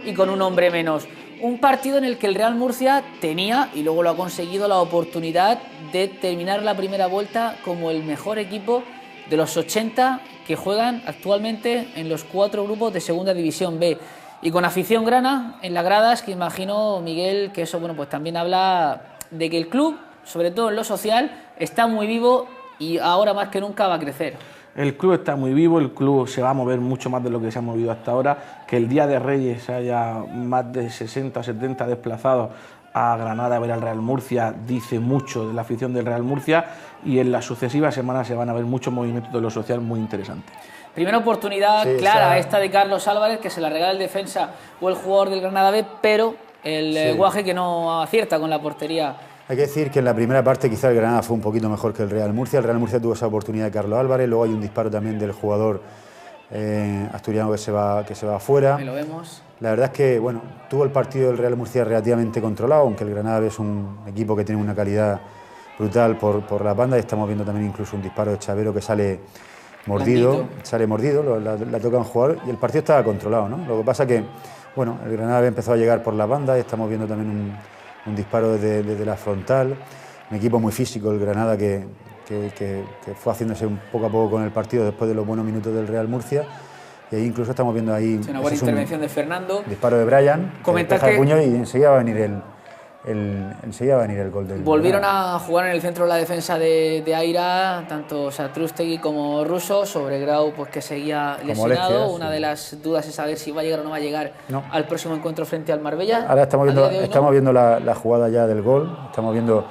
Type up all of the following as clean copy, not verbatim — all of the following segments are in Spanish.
y con un hombre menos. Un partido en el que el Real Murcia tenía, y luego lo ha conseguido, la oportunidad de terminar la primera vuelta como el mejor equipo de los 80 que juegan actualmente en los 4 grupos de Segunda División B. Y con afición grana en las gradas, que imagino, Miguel, que eso pues también habla de que el club, sobre todo en lo social, está muy vivo y ahora más que nunca va a crecer. El club está muy vivo, el club se va a mover mucho más de lo que se ha movido hasta ahora. Que el día de Reyes haya más de 60 o 70 desplazados a Granada a ver al Real Murcia dice mucho de la afición del Real Murcia, y en las sucesivas semanas se van a ver muchos movimientos de lo social muy interesantes. Primera oportunidad clara esta de Carlos Álvarez, que se la regala el defensa o el jugador del Granada B, pero el Guaje que no acierta con la portería. Hay que decir que en la primera parte quizá el Granada fue un poquito mejor que el Real Murcia. El Real Murcia tuvo esa oportunidad de Carlos Álvarez, luego hay un disparo también del jugador asturiano que se va afuera. Ahí lo vemos. La verdad es que bueno, tuvo el partido del Real Murcia relativamente controlado, aunque el Granada es un equipo que tiene una calidad brutal por la banda, y estamos viendo también incluso un disparo de Chavero que sale mordido, la toca un jugador, y el partido estaba controlado, ¿no? Lo que pasa que bueno, el Granada empezó a llegar por la banda y estamos viendo también un disparo desde la frontal, un equipo muy físico, el Granada, que fue haciéndose un poco a poco con el partido después de los buenos minutos del Real Murcia, y ahí incluso estamos viendo ahí una buena intervención de Fernando, disparo de Brian, comentar que deja el puño y enseguida va a venir el gol del volvieron Granada. a jugar en el centro de la defensa de Aira, tanto Satrústegui como Russo, sobre Grau pues que seguía lesionado. Una de las dudas es saber si va a llegar o no va a llegar al próximo encuentro frente al Marbella. Ahora estamos viendo la jugada ya del gol, estamos viendo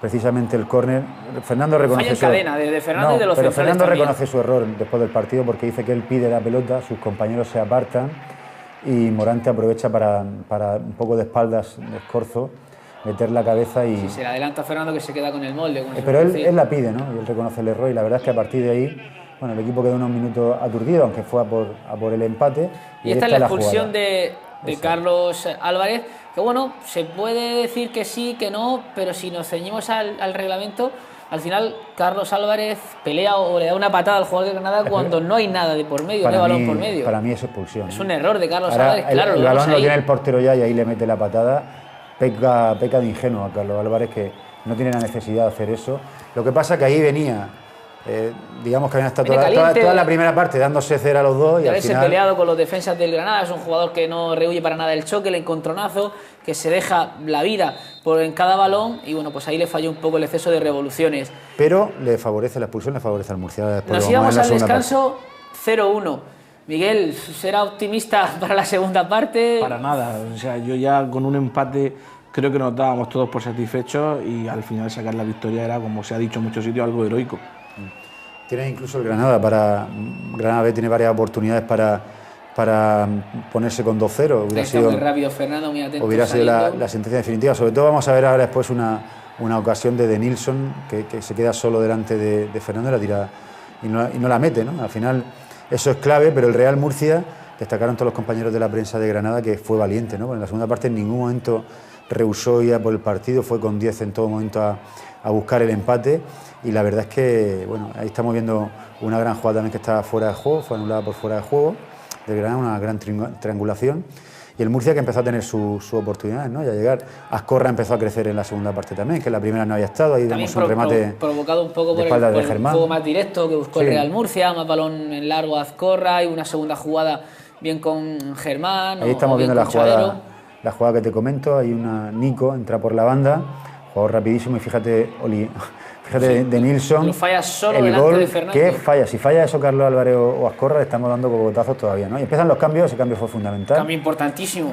precisamente el córner. Fernando reconoce su cadena de Fernando y de los pero Fernando también reconoce su error después del partido, porque dice que él pide la pelota, sus compañeros se apartan y Morante aprovecha para un poco de espaldas de Escorzo meter la cabeza y... Sí, se le adelanta a Fernando, que se queda con el molde. Pero él la pide, ¿no? Y él reconoce el error, y la verdad es que a partir de ahí, bueno, el equipo quedó unos minutos aturdido, aunque fue a por el empate. Y esta es la expulsión de Carlos Álvarez, que bueno, se puede decir que sí, que no, pero si nos ceñimos al reglamento, al final Carlos Álvarez pelea o le da una patada al jugador de Granada cuando no hay nada de por medio, no hay balón por medio. Para mí es expulsión. Es un error de Carlos Álvarez, claro. El balón lo tiene el portero ya y ahí le mete la patada. Peca de ingenuo a Carlos Álvarez, que no tiene la necesidad de hacer eso. Lo que pasa que ahí venía, digamos que habían estado toda la primera parte dándose cera a los dos, y al final peleado con los defensas del Granada. Es un jugador que no rehuye para nada el choque, el encontronazo, que se deja la vida en cada balón, y bueno, pues ahí le falló un poco el exceso de revoluciones. Pero le favorece la expulsión, le favorece al Murcia. Nos íbamos al descanso 0-1. Miguel, ¿será optimista para la segunda parte? Para nada, o sea, yo ya con un empate creo que nos dábamos todos por satisfechos, y al final sacar la victoria era, como se ha dicho en muchos sitios, algo heroico. Tiene incluso el Granada B tiene varias oportunidades para ponerse con 2-0. Hubiera sido muy rápido Fernando, muy atento. Hubiera sido la sentencia definitiva. Sobre todo vamos a ver ahora después una ocasión de Nilsson que se queda solo delante de Fernando y la tira y no la mete, ¿no? Al final eso es clave, pero el Real Murcia, destacaron todos los compañeros de la prensa de Granada, que fue valiente, ¿no? En la segunda parte en ningún momento rehusó ir a por el partido, fue con 10 en todo momento a buscar el empate, y la verdad es que, bueno, ahí estamos viendo una gran jugada también que está fuera de juego, fue anulada por fuera de juego del Granada, una gran triangulación, y el Murcia que empezó a tener sus oportunidades, ¿no? Y a llegar. Azcorra empezó a crecer en la segunda parte también, que en la primera no había estado, ahí vemos un remate provocado un poco por el juego más directo que buscó el Real Murcia, más balón en largo a Azcorra, y una segunda jugada bien con Germán. Ahí estamos viendo la jugada que te comento, hay una Nico, entra por la banda, jugador rapidísimo, y fíjate de Nilsson, lo falla solo el gol de Fernando. Que falla, si falla eso Carlos Álvarez o Azcorra, le estamos dando cogotazos todavía, ¿no? Y empiezan los cambios, ese cambio fue fundamental. Cambio importantísimo.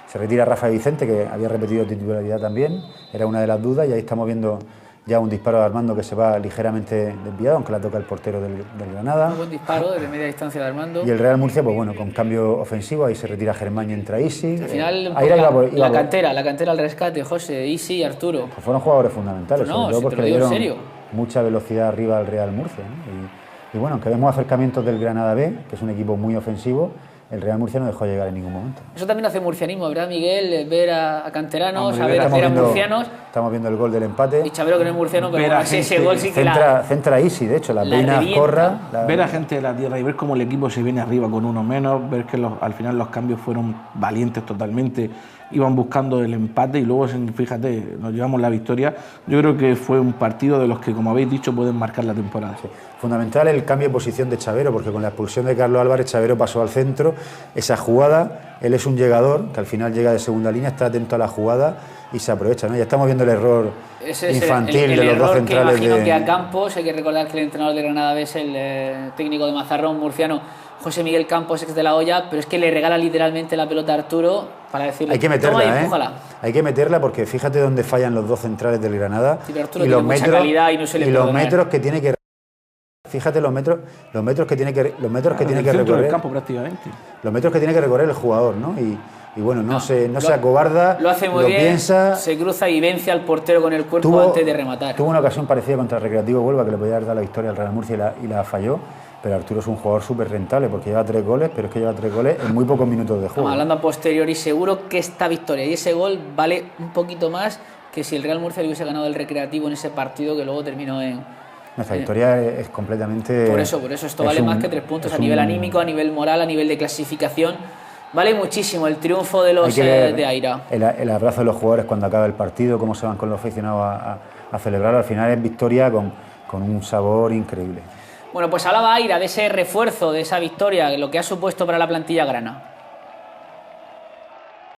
Se retira Rafa Vicente, que había repetido titularidad también, era una de las dudas, y ahí estamos viendo ya un disparo de Armando que se va ligeramente desviado, aunque la toca el portero del Granada. Un buen disparo desde media distancia de Armando. Y el Real Murcia, pues bueno, con cambio ofensivo, ahí se retira Germán y entra Isi. Al final, la cantera al rescate, José, Isi y Arturo. Pues fueron jugadores fundamentales, pues no, sobre todo porque te lo digo en serio. Mucha velocidad arriba al Real Murcia, ¿no? Y bueno, aunque vemos acercamientos del Granada B, que es un equipo muy ofensivo, el Real Murcia no dejó llegar en ningún momento. Eso también hace murcianismo, ¿verdad, Miguel? Ver a canteranos, Hombre, a ver a murcianos. Estamos viendo el gol del empate. Y Chavero, que no es murciano, pero bueno, ese gol sí que centra Isi, de hecho, la peina revienta. Corra. Ver a gente de la tierra y ver cómo el equipo se viene arriba con uno menos, ver que al final los cambios fueron valientes totalmente, iban buscando el empate y luego, fíjate, nos llevamos la victoria. Yo creo que fue un partido de los que, como habéis dicho, pueden marcar la temporada. Sí. Fundamental el cambio de posición de Chavero, porque con la expulsión de Carlos Álvarez, Chavero pasó al centro. Esa jugada, él es un llegador, que al final llega de segunda línea, está atento a la jugada y se aprovecha, ¿no? Ya estamos viendo el error infantil de los dos centrales. Que imagino que a Campos, hay que recordar que el entrenador de Granada es el técnico de Mazarrón, murciano, José Miguel Campos, ex de la Olla, pero es que le regala literalmente la pelota a Arturo para decirle, hay que meterla, toma y empújala. Hay que meterla porque fíjate dónde fallan los dos centrales del Granada. Sí, pero Arturo tiene mucha calidad y no se le puede los ganar. metros que tiene que... Fíjate los metros que tiene que recorrer del campo prácticamente. Los metros que tiene que recorrer el jugador, ¿no? Y bueno, no se acobarda, lo hace muy bien, piensa, se cruza y vence al portero con el cuerpo antes de rematar. Tuvo una ocasión parecida contra el Recreativo Huelva que le podía haber dado la victoria al Real Murcia y la falló, pero Arturo es un jugador súper rentable porque lleva 3 goles, pero es que lleva 3 goles en muy pocos minutos de juego. Hablando a posteriori, seguro que esta victoria y ese gol vale un poquito más que si el Real Murcia le hubiese ganado el Recreativo en ese partido que luego terminó en... Nuestra victoria es completamente... Por eso esto vale más que 3 puntos a nivel anímico, a nivel moral, a nivel de clasificación. Vale muchísimo el triunfo de los de Aira. El abrazo de los jugadores cuando acaba el partido, cómo se van con los aficionados a celebrar. Al final es victoria con un sabor increíble. Bueno, pues hablaba Aira de ese refuerzo, de esa victoria, lo que ha supuesto para la plantilla grana.